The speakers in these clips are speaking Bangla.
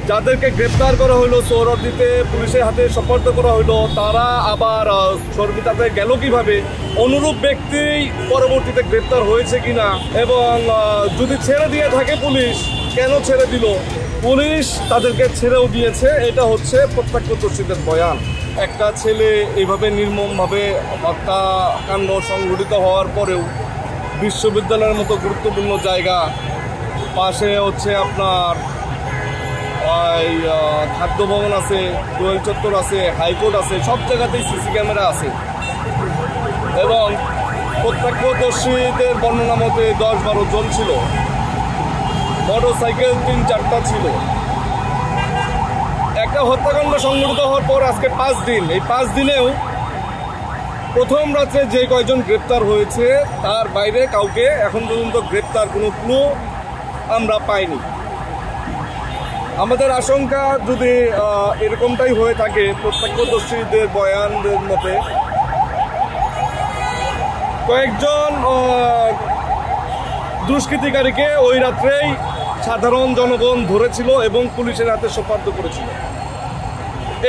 যাদেরকে গ্রেপ্তার করা হলো সোহরাওয়ার্দীতে পুলিশের হাতে সোপর্দ করা হলো, তারা আবার শর্মিতাতে গেল কিভাবে, অনুরূপ ব্যক্তি পরবর্তীতে গ্রেপ্তার হয়েছে কিনা, এবং যদি ছেড়ে দিয়ে থাকে পুলিশ কেন ছেড়ে দিল, পুলিশ তাদেরকে ছেড়েও দিয়েছে, এটা হচ্ছে প্রত্যক্ষদর্শীদের বয়ান। একটা ছেলে এইভাবে নির্মমভাবে হত্যাকাণ্ড সংঘটিত হওয়ার পরেও বিশ্ববিদ্যালয়ের মতো গুরুত্বপূর্ণ জায়গা, পাশে হচ্ছে আপনার খাদ্য ভবন আছে, দোয়েল চত্বর আছে, হাইকোর্ট আছে, সব জায়গাতেই সিসি ক্যামেরা আছে এবং প্রত্যক্ষদর্শীদের বর্ণনা মতে 10-12 জন ছিল, মোটরসাইকেল 3-4টা ছিল। একটা হত্যাকাণ্ড সংঘটিত হওয়ার পর আজকে 5 দিন, এই 5 দিনেও প্রথম রাত্রে যে কয়জন গ্রেপ্তার হয়েছে তার বাইরে কাউকে এখন পর্যন্ত গ্রেপ্তার কোনো ক্লু আমরা পাইনি। আমাদের আশঙ্কা যদি এরকমটাই হয়ে থাকে, প্রত্যক্ষদর্শীদের বয়ানের মতে কয়েকজন দুষ্কৃতিকারীকে ওই রাত্রেই সাধারণ জনগণ ধরেছিল এবং পুলিশের হাতে সোপর্দ করেছিল।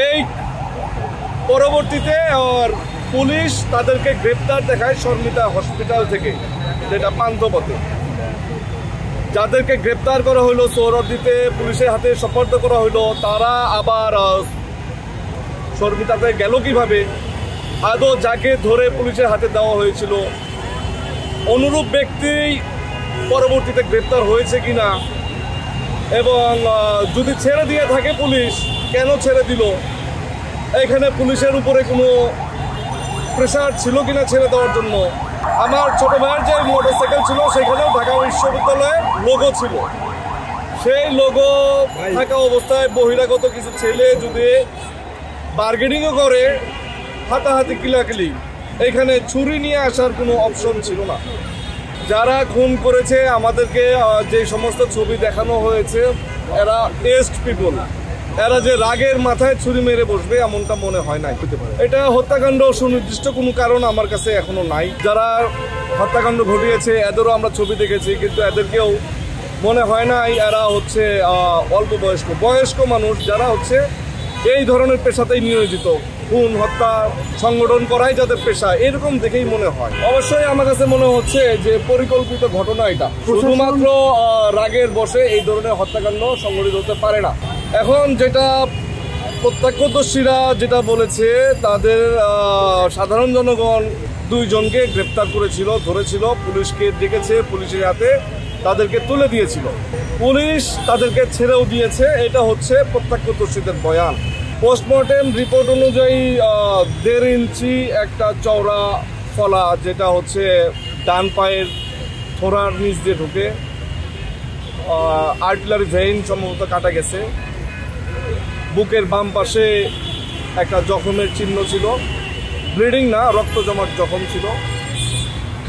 এই পরবর্তীতে পুলিশ তাদেরকে গ্রেপ্তার দেখায় শর্মিতা হসপিটাল থেকে, যেটা পান্থপথে। যাদেরকে গ্রেপ্তার করা হলো সোহরাওয়ার্দীতে পুলিশের হাতে সোপর্দ করা হলো, তারা আবার শর্মিতাতে গেল কিভাবে, আদৌ যাকে ধরে পুলিশের হাতে দেওয়া হয়েছিল অনুরূপ ব্যক্তি পরবর্তীতে গ্রেপ্তার হয়েছে কিনা, এবং যদি ছেড়ে দিয়ে থাকে পুলিশ কেন ছেড়ে দিল, এখানে পুলিশের উপরে কোনো প্রেশার ছিল কিনা ছেড়ে দেওয়ার জন্য। আমার ছোট ভাইয়ের যে মোটরসাইকেল ছিল সেখানেও ঢাকা বিশ্ববিদ্যালয়ের লোগো ছিল, সেই লোগো থাকা অবস্থায় বহিরাগত কিছু ছেলে যদি বার্গেনিংও করে, হাতাহাতি কিলাকিলি, এখানে ছুরি নিয়ে আসার কোনো অপশন ছিল না। যারা খুন করেছে আমাদেরকে যে সমস্ত ছবি দেখানো হয়েছে, এরা টেস্ট পিপল, এরা যে রাগের মাথায় ছুরি মেরে বসবে এমনটা মনে হয় নাই। এটা হত্যাকাণ্ড সুনির্দিষ্ট কোনো কারণ আমার কাছে এখনো নাই। যারা হত্যাকাণ্ড ঘটিয়েছে এদেরও আমরা ছবি দেখেছি, কিন্তু এদেরকেও মনে হয় নাই এরা হচ্ছে অল্প বয়স্ক মানুষ, যারা হচ্ছে এই ধরনের পেশাতেই নিয়োজিত, খুন হত্যা সংগঠন করাই যাদের পেশা, এরকম দেখেই মনে হয়। অবশ্যই আমার কাছে মনে হচ্ছে যে পরিকল্পিত ঘটনা এটা, শুধুমাত্র রাগের বশে এই ধরনের হত্যাকাণ্ড সংঘটিত হতে পারে না। এখন যেটা প্রত্যক্ষদর্শীরা যেটা বলেছে, তাদের সাধারণ জনগণ 2 জনকে গ্রেপ্তার করেছিল, ধরেছিল, পুলিশকে ডেকেছে, পুলিশের হাতে তাদেরকে তুলে দিয়েছিল, পুলিশ তাদেরকে ছেড়েও দিয়েছে, এটা হচ্ছে প্রত্যক্ষদর্শীদের বয়ান। পোস্টমর্টেম রিপোর্ট অনুযায়ী 1.5 ইঞ্চি একটা চওড়া ফলা, যেটা হচ্ছে ডান পায়ের থোড়ার নিচ দিয়ে ঢুকে, আর্টিলারি ভেইন সম্ভবত কাটা গেছে, বুকের বাম পাশে একটা জখমের চিহ্ন ছিল, ব্লিডিং না, রক্ত জমাট জখম ছিল,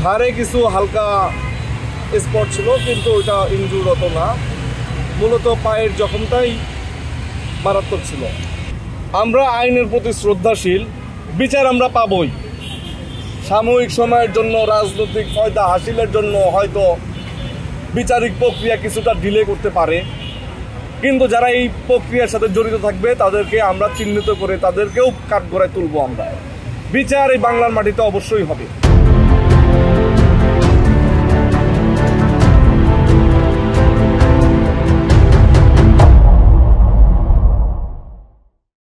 ঘাড়ে কিছু হালকা স্পট ছিল, কিন্তু ওইটা ইনজুরত না, মূলত পায়ের জখমটাই মারাত্মক ছিল। আমরা আইনের প্রতি শ্রদ্ধাশীল, বিচার আমরা পাবই। সাময়িক সময়ের জন্য রাজনৈতিক ফায়দা হাসিলের জন্য হয়তো বিচারিক প্রক্রিয়া কিছুটা ডিলে করতে পারে, কিন্তু যারা এই প্রক্রিয়ার সাথে জড়িত থাকবে তাদেরকে আমরা চিহ্নিত করে তাদেরকেও কাঠগড়ায় তুলবো আমরা। বিচার এই বাংলার মাটিতে অবশ্যই হবে।